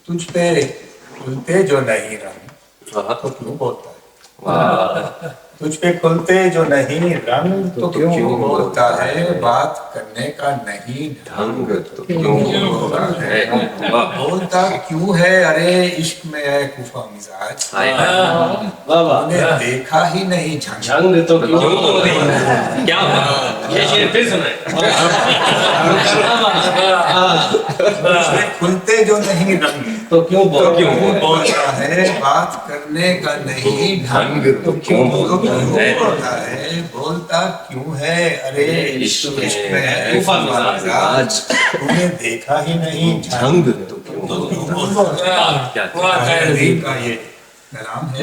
تجھ پہ کھلتے جو نہیں رنگ تو کیوں بولتا ہے؟ تجھ پہ کھلتے جو نہیں رنگ تو کیوں بولتا ہے؟ بات کرنے کا نہیں ڈھنگ تو کیوں بولتا ہے؟ بولتا کیوں ہے ارے عشق میں ہے کوفہ مزاج، تو نے دیکھا ہی نہیں جھنگ تو کیوں بولتا ہے؟ کیا بات، یہ شعر پھر سنائیں۔ تجھ پہ کھلتے جو نہیں رنگ تو کیوں بولتا ہے؟ بات کرنے کا نہیں ڈھنگ تو کیوں بولتا ہے؟ بولتا کیوں ہے ارے عشق میں ہے کوفہ مزاج، تو نے دیکھا ہی نہیں جھنگ تو کیوں بولتا ہے؟ حدیث کا یہ کلام ہے۔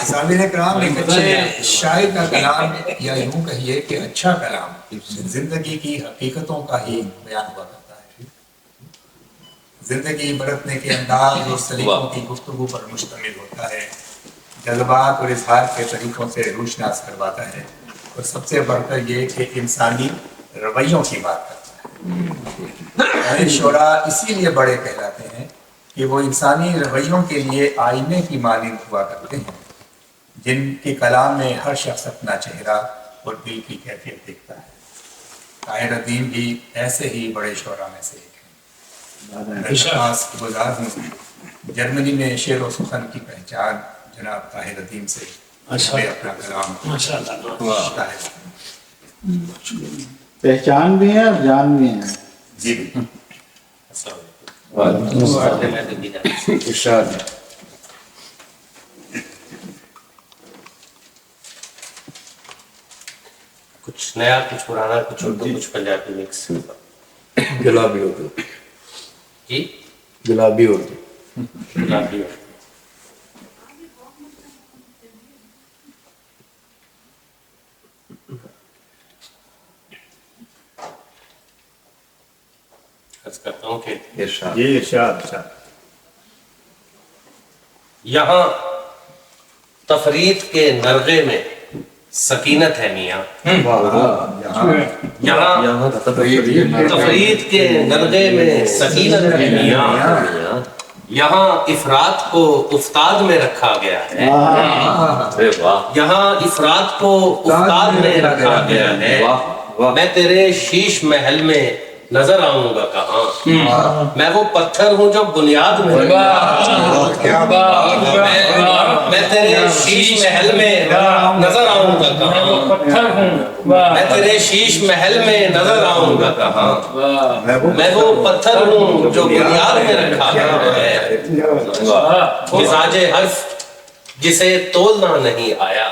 سامعین کرام، ایک اچھے شاعر کا کلام، یا یوں کہیے کہ اچھا کلام زندگی کی حقیقتوں کا ہی بیان ہوا کرتا ہے۔ زندگی برتنے کے انداز اور سلیقوں کی گفتگو پر مشتمل ہوتا ہے، جذبات اور اظہار کے طریقوں سے روشناس کرواتا ہے، اور سب سے بڑھ کر یہ کہ انسانی رویوں کی بات کرتا ہے۔ شعراء اسی لیے بڑے کہلاتے ہیں کہ وہ انسانی رویوں کے لیے آئینے کی مانند ہوا کرتے ہیں، جن کے کلام میں ہر شخص اپنا چہرہ اور دل کی کیفیت دیکھتا ہے۔ طاہر الدین بھی ایسے ہی بڑے شعراء میں سے ایک ہیں۔ میں خاص گزار ہوں جرمنی میں شعر و سخن کی پہچان جناب طاہر الدین سے ہمیں اپنا کلام پہچان بھی ہے اور جان بھی ہے۔ جی ارشاد۔ کچھ نیا، کچھ پرانا، کچھ اردو، کچھ پنجابی مکس۔ گلابی اردو، جی گلابی اردو۔ گلابی عرض کرتا ہوں کہ ارشاد۔ جی ارشاد۔ یہاں تفرید کے نرغے میں سکینت ہے میاں، یہاں تفرید کے نرغے میں سکینت ہے میاں، یہاں افراد کو افتاد میں رکھا گیا ہے، یہاں افراد کو افتاد میں رکھا گیا ہے۔ میں تیرے شیش محل میں نظر آؤں گا کہاں، میں وہ پتھر ہوں جو بنیاد میں، میں تیرے شیش محل میں نظر آؤں گا کہاں، میں تیرے شیش محل میں نظر آؤں گا کہاں، میں وہ پتھر ہوں جو بنیاد میں رکھا گیا ہے۔ مزاج حرف جسے تولنا نہیں آیا،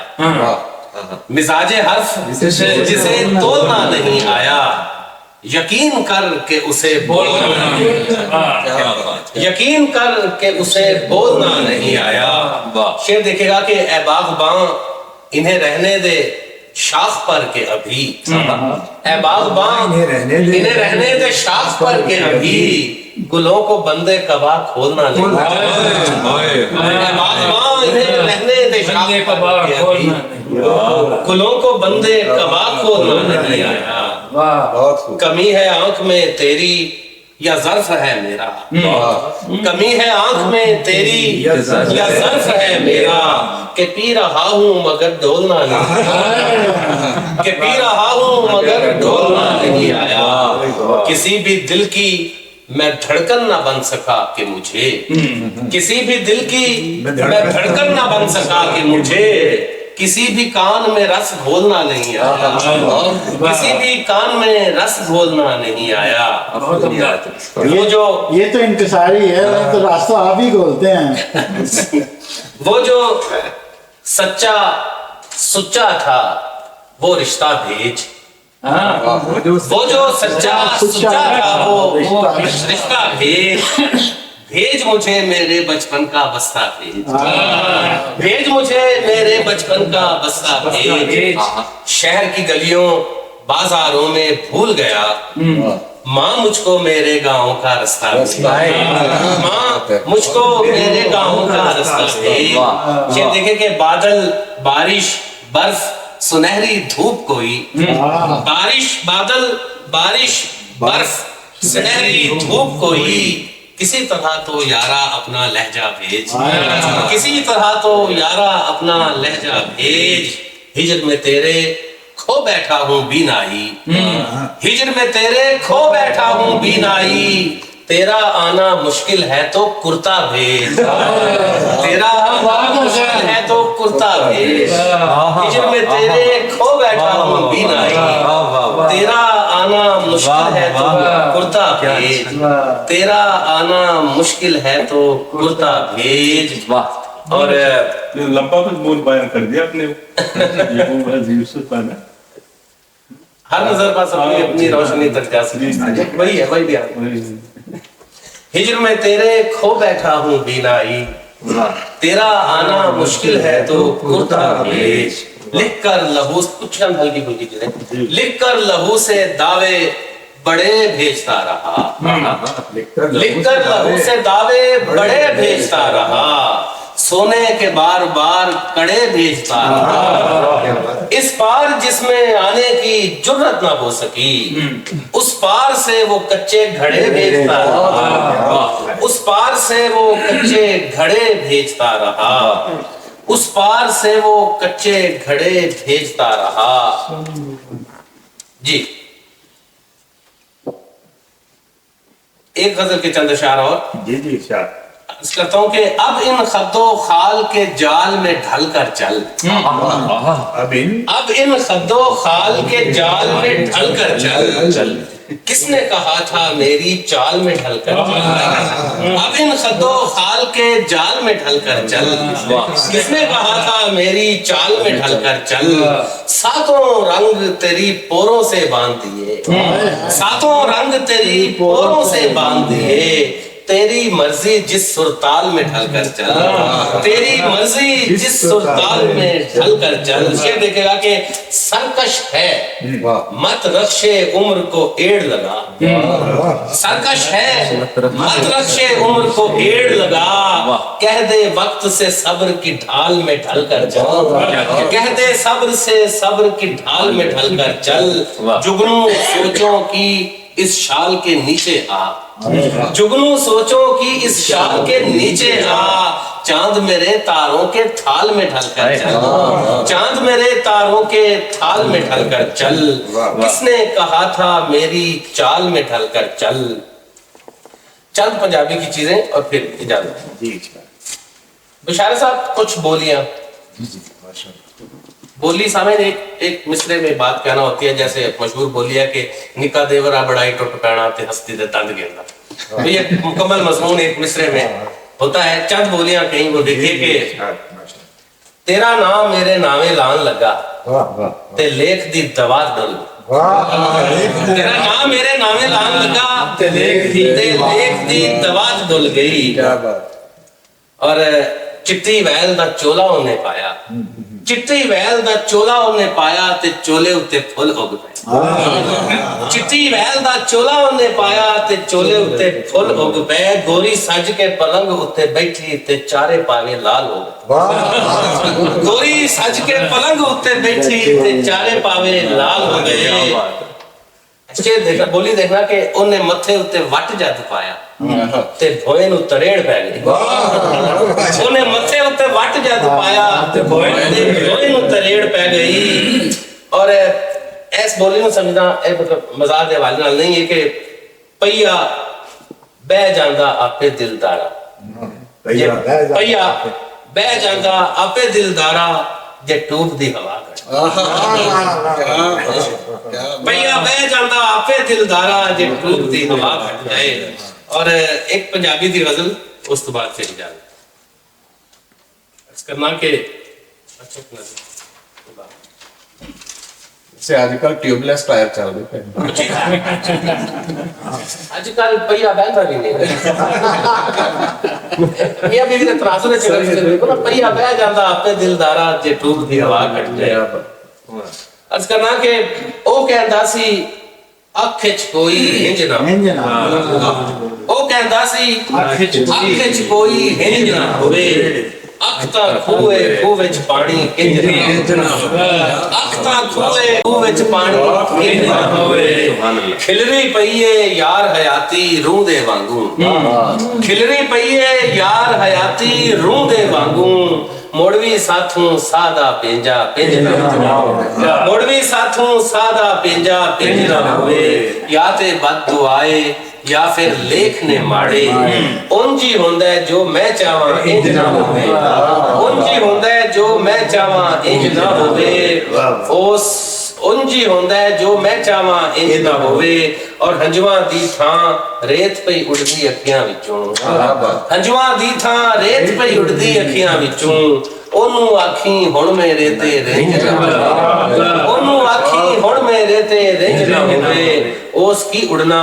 مزاج حرف جسے تولنا نہیں آیا، یقین کر کے اسے بولنا نہیں آیا، یقین کر کے اسے بولنا نہیں آیا۔ شعر دیکھے گا کہ اے باغباں انہیں رہنے دے شاخ پر کے ابھی، اے باغباں انہیں رہنے دے شاخ پر کے ابھی، گلوں کو بندے کبا کھولنا نہیں آیا، اے باغباں انہیں رہنے دے شاخ پر کے ابھی، گلوں کو بندے کبا کھولنا نہیں آیا۔ کمی ہے آنکھ میں تیری یا ظرف ہے میرا، کمی ہے آنکھ میں تیری یا ظرف ہے میرا، کہ پی رہا ہوں مگر ڈولنا نہیں آیا، کہ پی رہا ہوں مگر ڈولنا نہیں آیا۔ کسی بھی دل کی میں دھڑکن نہ بن سکا کہ مجھے، کسی بھی دل کی میں دھڑکن نہ بن سکا کہ مجھے، کسی بھی کان میں رس گھولنا نہیں آیا، کسی بھی کان میں رس گھولنا نہیں آیا۔ وہ جو یہ تو انکساری ہے، تو راستہ آپ ہی کھولتے ہیں۔ وہ جو سچا سچا تھا وہ رشتہ بھیج، وہ جو سچا سچا تھا وہ رشتہ بھیج، بھیج مجھے میرے بچپن کا بستہ بھیج، بھیج مجھے میرے بچپن کا بستہ بھیج، شہر کی گلیوں بازاروں میں بھول گیا، ماں مجھ کو میرے گاؤں کا رستہ بھیج، ماں مجھ کو میرے گاؤں کا رستہ بھیج۔ یہ دیکھیں کہ بادل، بارش، برف، سنہری دھوپ کوئی، بارش، بادل، بارش، برف، سنہری دھوپ کوئی، کسی طرح تو یارا اپنا لہجہ بھیج، کسی طرح تو یارا اپنا لہجہ بھیج، ہجر میں تیرے کھو بیٹھا ہوں بینائی، ہجر میں تیرے کھو بیٹھا ہوں بینائی، تیرا آنا مشکل ہے تو کرتا بھیج، تیرا آنا مشکل ہے تو کرتا بھیج، ہجر میں تیرے کھو بیٹھا ہوں بینائی، تیرا آنا مشکل ہے تو کرتا بھیج، تیرا آنا مشکل ہے تو کرتا بھیج۔ اور لمبا کچھ بول بیان کر دیا آپ نے، یہ یوسف ہے نا، ہر نظر پاس اپنی اپنی روشنی تک جا سکتی، وہی ہے وہی بیان۔ ہجر میں تیرے کھو بیٹھا ہوں بینائی، تیرا آنا مشکل ہے تو کرتا بھیج، لکھ کر لہو، کچھ چند ہلکی پھلکی چیزیں، لکھ کر لہو سے دعوے بڑے بھیجتا رہا، لکھ کر لہو سے دعوے بڑے بھیجتا رہا، سونے کے بار بار کڑے بھیجتا رہا، اس پار جس میں آنے کی جرت نہ ہو سکی، اس پار سے وہ کچے گھڑے بھیجتا رہا، اس پار سے وہ کچے گھڑے بھیجتا رہا، اس پار سے وہ کچے گھڑے بھیجتا رہا۔ جی ایک غزل کے چند اشعار اور جی شاہ، عرض کرتا ہوں کہ اب ان خد و خال کے جال میں ڈھل کر چل، اب ان خد و خال کے جال میں ڈھل کر چل، کس نے کہا تھا میری چال میں ڈھل کر چل، اب ان خد و خال کے جال میں ڈھل کر چل، کس نے کہا تھا میری چال میں ڈھل کر چل، ساتوں رنگ تیری پوروں سے باندھ دیے، ساتوں رنگ تیری پوروں سے باندھ دیے، تیری مرضی جس سرتال میں ڈھل کر چل، تیری مرضی جس سرتال میں ڈھل کر چل۔ شعر دیکھے گا کہ سرکش ہے مت رخش عمر کو ایڑ لگا، سرکش ہے مت رخش عمر کو ایڑ لگا، کہہ دے وقت سے صبر کی ڈھال میں ڈھل کر چل، کہہ دے صبر سے صبر کی ڈھال میں ڈھل کر چل، جگنوں سوچوں کی اس شال کے نیچے آ، جگنوں سوچوں کی اس شال کے نیچے آ، چاند میرے تاروں کے تھال میں ڈھل کر چل، چاند میرے تاروں کے تھال میں ڈھل کر چل، کس نے کہا تھا میری چال میں ڈھل کر چل۔ چند پنجابی کی چیزیں اور پھر اجازت۔ بشارہ صاحب کچھ بولیاں، بولی سامنے ایک مصرے میں بات کہنا ہوتی ہے، جیسے مشہور بولی ہے کہ نکا دیورا بڑائی ٹوٹ پینا تے ہستی دے تند گرنا، یہ مکمل مضمون ایک مصرے میں ہوتا ہے۔ چند بولیاں کہیں وہ دیکھیے کہ تیرا نام میرے نامے لان لگا تے لیکھ دی دوات ڈل، تیرا نام میرے نامے لان لگا تے لیکھ دی دوات ڈل گئی، اور چٹی ویل دا چولا انہیں پایا، چٹی ویل دا چولا انہیں پایا تے چولے اتے پھل اگ پے، چٹی ویل دا چولا انہیں پایا تے چولے اتے پھل اگ پے، گوری سج کے پلنگ اتے بیٹھی تے چارے پاوے لال ہو گئے، گوری سج کے پلنگ اتے بیٹھی تے چارے پاوے لال ہو گئے۔ دیکھنا بولی دیکھنا کہ انہیں متھے اتے وٹ جد پایا تے بھوئے نو تریڑ پہ گئی، انہیں متھے اتے وٹ جد پایا تے بھوئے نو تریڑ پہ گئی۔ اور اس بولی نو سمجھنا مطلب مزاق دے حوالے نال نہیں ہے کہ پہیا بہ جاندا آپے دلدارا، پہیا بہ جاندا آپے دلدارا جے ٹوب دی ہوا کر، پہیا بہ جاندا آپے دلدارا جے ٹوب دی ہوا کٹ جائے۔ اور ایک پنجابی دی غزل اس تو بعد سے اجازت کرنا کہ سے آج کل ٹیوب لیس ٹائر چل رہے ہیں، آج کل پہیا بہتا بھی نہیں، یہ بھی تناظر چل پہیا بہ جاندا آپے دلدارا جے ٹوب دی ہوا کٹ جائے۔ عرض کرنا کہ او کہندا سی اکھ وچ کوئی ہنج نہ، او کہندا سی اکھ وچ کوئی ہنج نہ ہوئے، ਅੱਖ ਤਾਂ ਖੂਏ ਖੂਹ ਵਿੱਚ ਪਾਣੀ ਕਿੰਜ ਨਾ ਹੋਵੇ ਅੱਖ ਤਾਂ ਖੂਏ ਖੂਹ ਵਿੱਚ ਪਾਣੀ ਕਿੰਜ ਨਾ ਹੋਵੇ ਖਿਲਰੀ ਪਈਏ ਯਾਰ ਹਯਾਤੀ ਰੂਹ ਦੇ ਵਾਂਗੂ ਖਿਲਰੀ ਪਈਏ ਯਾਰ ਹਯਾਤੀ ਰੂਹ ਦੇ ਵਾਂਗੂ ਮੋੜਵੀ ਸਾਥੋਂ ਸਾਦਾ ਪਿੰਜਾ ਪਿੰਜ ਨਾ ਹੋਵੇ ਮੋੜਵੀ ਸਾਥੋਂ ਸਾਦਾ ਪਿੰਜਾ ਪਿੰਜ ਨਾ ਹੋਵੇ ਜਾਂ ਤੇ ਬਦ ਦੁਆਏ ਜਾਂ ਫਿਰ ਲੇਖ ਨੇ ਮਾੜੇ ਉਂਝ ਹੀ ਹੁੰਦਾ ਜੋ ਮੈਂ ਚਾਹਾਂ ਇੰਜ ਨਾ ਹੋਵੇ ਉਂਝ ਹੀ ਹੁੰਦਾ ਜੋ ਮੈਂ ਚਾਹਾਂ ਇੰਜ ਨਾ ਹੋਵੇ ਉਸ ਉਂਝ ਹੀ ਹੁੰਦਾ ਜੋ ਮੈਂ ਚਾਹਾਂ ਇੰਜ ਨਾ ਹੋਵੇ ਔਰ ਹੰਝੂਆਂ ਦੀ ਥਾਂ ਰੇਤ ਪਈ ਉੱਡਦੀ ਅੱਖੀਆਂ ਵਿੱਚੋਂ ਹੰਝੂਆਂ ਦੀ ਥਾਂ ਰੇਤ ਪਈ ਉੱਡਦੀ ਅੱਖੀਆਂ ਵਿੱਚੋਂ ਉਹਨੂੰ ਆਖੀ ਹੁਣ ਮੇਰੇ ਤੇ ਰਿੰਝ ਨਾ ਹੋਵੇ ਉਹਨੂੰ ਆਖੀ ਹੁਣ ਮੇਰੇ ਤੇ ਰਿੰਝ ਨਾ ਹੋਵੇ ਉਸ ਕੀ ਉੜਨਾ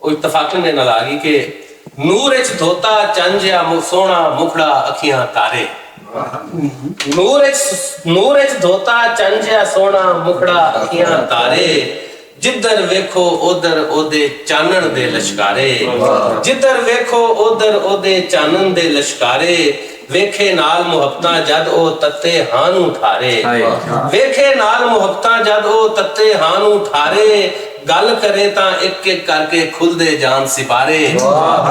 ਉਹ ਇਤਫਾਕਨ ਦੇ ਨਾਲ ਆ ਗਈ ਕਿ ਨੂਰ ਵਿੱਚ ਧੋਤਾ ਚੰਜਿਆ ਸੋਹਣਾ ਮੁਖੜਾ ਅੱਖੀਆਂ ਤਾਰੇ ਨੂਰ ਵਿੱਚ ਧੋਤਾ ਚੰਜਿਆ ਸੋਹਣਾ ਮੁਖੜਾ ਅੱਖੀਆਂ ਤਾਰੇ ਜਿੱਧਰ ਵੇਖੋ ਉਧਰ ਉਹਦੇ ਚਾਨਣ ਦੇ ਲਸ਼ਕਾਰੇ ਜਿੱਧਰ ਵੇਖੋ ਉਧਰ ਉਹਦੇ ਚਾਨਣ ਦੇ ਲਸ਼ਕਾਰੇ ਵੇਖੇ ਨਾਲ ਮੁਹੱਬਤਾਂ ਜਦ ਉਹ ਤੱਤੇ ਹਾਂ ਨੂੰ ਠਾਰੇ ਵੇਖੇ ਨਾਲ ਮੁਹੱਬਤਾਂ ਜਦ ਉਹ ਤੱਤੇ ਹਾਂ ਨੂੰ ਠਾਰੇ ਗੱਲ ਕਰੇ ਤਾਂ ਇੱਕ ਇੱਕ ਕਰਕੇ ਖੁੱਲਦੇ ਜਾਨ ਸਿਪਾਰੇ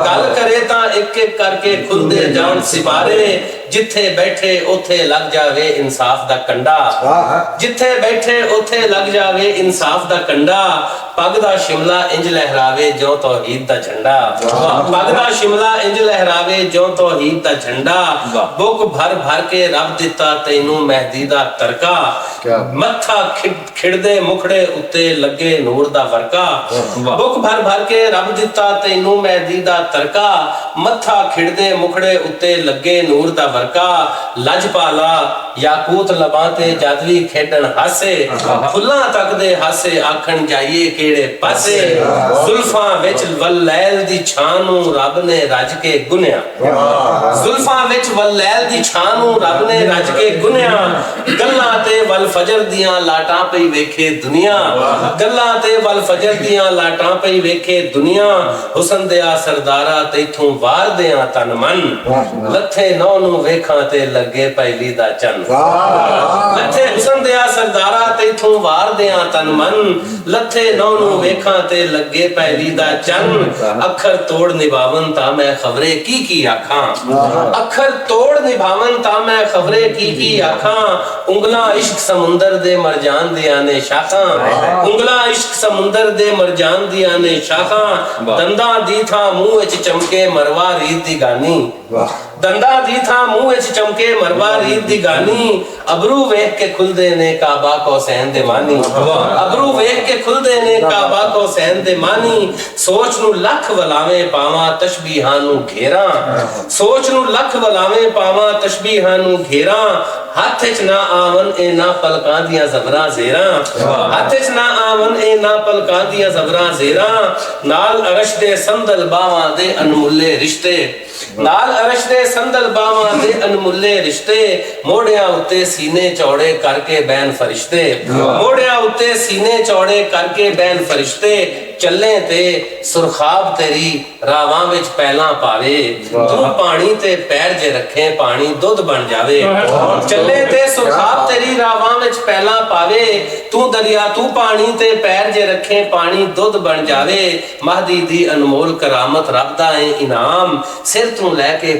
ਗੱਲ ਕਰੇ ਤਾਂ ਇੱਕ ਇੱਕ ਕਰਕੇ ਖੁੱਲਦੇ ਜਾਨ ਸਿਪਾਰੇ ਜਿੱਥੇ ਬੈਠੇ ਉੱਥੇ ਲੱਗ ਜਾਵੇ ਇਨਸਾਫ ਦਾ ਕੰਡਾ ਜਿੱਥੇ ਬੈਠੇ ਉੱਥੇ ਲੱਗ ਜਾਵੇ ਇਨਸਾਫ ਦਾ ਕੰਡਾ ਪੱਗ ਦਾ ਸ਼ਿਮਲਾ ਇੰਜ ਲਹਿਰਾਵੇ ਜੋ ਤੌਹੀਦ ਦਾ ਝੰਡਾ ਪੱਗ ਦਾ ਸ਼ਿਮਲਾ ਇੰਜ ਲਹਿਰਾਵੇ ਜੋ ਤੌਹੀਦ ਦਾ ਝੰਡਾ ਬੁੱਕ ਭਰ ਭਰ ਕੇ ਰੱਬ ਦਿੱਤਾ ਤੈਨੂੰ ਮਹਿਦੀ ਦਾ ਤਰਕਾ ਮੱਥਾ ਖਿੜਦੇ ਮੁਖੜੇ ਉੱਤੇ ਲੱਗੇ ਨੂਰ ਦਾ ਵਰਕਾ ਬੁੱਕ ਭਰ ਭਰ ਕੇ ਰੱਬ ਦਿੱਤਾ ਤੈਨੂੰ ਮਹਿਦੀ ਦਾ ਤਰਕਾ ਮੱਥਾ ਖਿੜਦੇ ਮੁਖੜੇ ਉੱਤੇ ਲੱਗੇ ਨੂਰ ਦਾ ਵਰਕਾ ਲਜਪਾਲਾ ਯਾਕੂਤ ਲਬਾਂ ਤੇ ਜਾਦਵੀ ਖੇਡਣ ਹਾਸੇ ਫੁੱਲਾਂ ਤੱਕ ਦੇ ਹਾਸੇ ਆਖਣ ਜਾਈਏ ਕਿਹੜੇ ਪਾਸੇ ਜ਼ੁਲਫਾਂ ਵਿੱਚ ਵੱਲੈਲ ਦੀ ਛਾਂ ਨੂੰ ਰੱਬ ਨੇ ਰੱਜ ਕੇ ਗੁੰਨਿਆ ਜ਼ੁਲਫਾਂ ਵਿੱਚ ਵੱਲੈਲ ਦੀ ਛਾਂ ਨੂੰ ਰੱਬ ਨੇ ਰੱਜ ਕੇ ਗੁੰਨਿਆ ਗੱਲਾਂ ਤੇ ਵੱਲ ਫਜਰ ਦੀਆਂ ਲਾਟਾਂ ਪਈ ਵੇਖੇ ਦੁਨੀਆ ਗੱਲਾਂ ਤੇ ਵੱਲ ਫਜਰ ਦੀਆਂ ਲਾਟਾਂ ਪਈ ਵੇਖੇ ਦੁਨੀਆ ਹੁਸਨ ਦਿਆ ਸਰਦਾਰਾ ਤੈਥੋਂ ਵਾਰ ਦਿਆਂ ਤਨ ਮਨ ਲੱਥੇ ਨੌ ਨੂੰ ਵੇਖਾਂ ਤੇ ਲੱਗੇ ਪਹਿਲੀ ਦਾ ਚੰਨ ਲੱਥੇ ਹੁਸਨ ਦਿਆ ਸਰਦਾਰਾ ਤੈਥੋਂ ਵਾਰ ਦਿਆਂ ਤਨ ਮਨ ਲੱਥੇ ਨੌ ਨੂੰ ਵੇਖਾਂ ਤੇ ਲੱਗੇ ਪਹਿਲੀ ਦਾ ਚੰਨ ਅੱਖਰ ਤੋੜ ਨਿਭਾਵਨ ਤਾਂ ਮੈਂ ਖਬਰੇ ਕੀ ਆਖਾਂ ਅੱਖਰ ਤੋੜ ਨਿਭਾਵਨ ਤਾਂ ਮੈਂ ਖਬਰੇ ਕੀ ਆਖਾਂ ਉਂਗਲਾਂ ਇਸ਼ਕ ਸਮੁੰਦਰ ਦੇ ਮਰਜਾਨ ਦੀਆਂ ਨੇ ਸ਼ਾਖਾਂ ਉਂਗਲਾਂ ਇਸ਼ਕ ਸਮੁੰਦਰ ਦੇ ਮਰਜਾਨ ਦੀਆਂ ਨੇ ਸ਼ਾਖਾਂ ਦੰਦਾਂ ਦੀ ਥਾਂ ਮੂੰਹ ਵਿੱਚ ਚਮਕੇ ਮਰਵਾ ਰੀਤ ਦੀ ਗਾਨੀ ਦੰਦਾਂ ਦੀ ਥਾਂ ਮੂੰਹ ਵਿੱਚ ਚਮਕੇ ਮਰਵਾ ਰੀਤ ਦੀ ਗਾਨੀ ਅਬਰੂ ਵੇਖ ਕੇ ਖੁੱਲਦੇ ਨੇ ਕਾਬਾ ਕੌਸੈਨ ਦੇ ਮਾਨੀ ਅਬਰੂ ਵੇਖ ਕੇ ਖੁੱਲਦੇ ਨੇ ਕਾਬਾ ਕੌਸੈਨ ਦੇ ਮਾਨੀ ਸੋਚ ਨੂੰ ਲੱਖ ਵਲਾਵੇਂ ਪਾਵਾਂ ਤਸ਼ਬੀਹਾਂ ਨੂੰ ਘੇਰਾਂ ਸੋਚ ਨੂੰ ਲੱਖ ਵਲਾਵੇਂ ਪਾਵਾਂ ਤਸ਼ਬੀਹਾਂ ਨੂੰ ਘੇਰਾਂ ਹੱਥ ਵਿੱਚ ਨਾ ਆਵਨ ਇਹ ਨਾ ਪਲਕਾਂ ਦੀਆਂ ਜ਼ਬਰਾਂ ਜ਼ੇਰਾਂ ਹੱਥ ਵਿੱਚ ਨਾ ਆਵਨ ਇਹ ਨਾ ਪਲਕਾਂ ਦੀਆਂ ਜ਼ਬਰਾਂ ਜ਼ੇਰਾਂ ਨਾਲ ਅਰਸ਼ ਦੇ ਸੰਦਲ ਬਾਵਾਂ ਦੇ ਅਨਮੁੱਲੇ ਰਿਸ਼ਤੇ ਨਾਲ ਅਰਸ਼ ਦੇ ਸੰਦਲ ਬਾਵਾਂ ਦੇ ਅਨਮੁੱਲੇ ਰਿਸ਼ਤੇ ਮੋਢਿਆਂ ਉੱਤੇ ਸੀਨੇ ਚੌੜੇ ਕਰਕੇ ਬੈਨ ਫਰਿਸ਼ਤੇ ਮੋਢਿਆਂ ਉੱਤੇ ਸੀਨੇ ਚੌੜੇ ਕਰਕੇ ਬੈਨ ਫਰਿਸ਼ਤੇ ਚੱਲੇ ਤੇ ਸੁਰਖਾਬ ਤੇਰੀ ਰਾਵਾਂ ਵਿੱਚ ਪਹਿਲਾਂ ਪਾਵੇ ਤੂੰ ਪਾਣੀ ਤੇ ਪੈਰ ਜੇ ਰੱਖੇ ਪਾਣੀ ਦੁੱਧ ਬਣ ਜਾਵੇ ਚੱਲੇ ਤੇ ਸੁਰਖਾਬ ਤੇਰੀ ਰਾਵਾਂ ਵਿੱਚ ਪਹਿਲਾਂ ਪਾਵੇ ਤੂੰ ਦਰਿਆ ਤੂੰ ਪਾਣੀ ਤੇ ਪੈਰ ਜੇ ਰੱਖੇ ਪਾਣੀ ਦੁੱਧ ਬਣ ਜਾਵੇ ਮਹਦੀ ਦੀ ਅਨਮੋਲ ਕਰਾਮਤ ਰੱਬ ਦਾ ਏ ਇਨਾਮ ਸਿਰ ਤੋਂ ਤੋਂ ਲੈ ਕੇ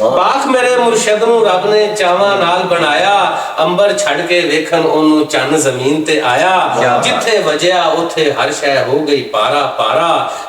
ਪਾਕ ਮੇਰੇ ਮੁਰਸ਼ਿਦ ਨੂੰ ਰੱਬ ਨੇ ਚਾਵਾਂ ਨਾਲ ਬਣਾਇਆ ਅੰਬਰ ਛੱਡ ਕੇ ਵੇਖਣ ਉਹਨੂੰ ਚੰਨ ਜ਼ਮੀਨ ਤੇ ਆਇਆ ਜਿੱਥੇ ਵਜਿਆ ਉੱਥੇ ਹਰ ਸ਼ੈ ਹੋ ਗਈ ਪਾਰਾ ਪਾਰਾ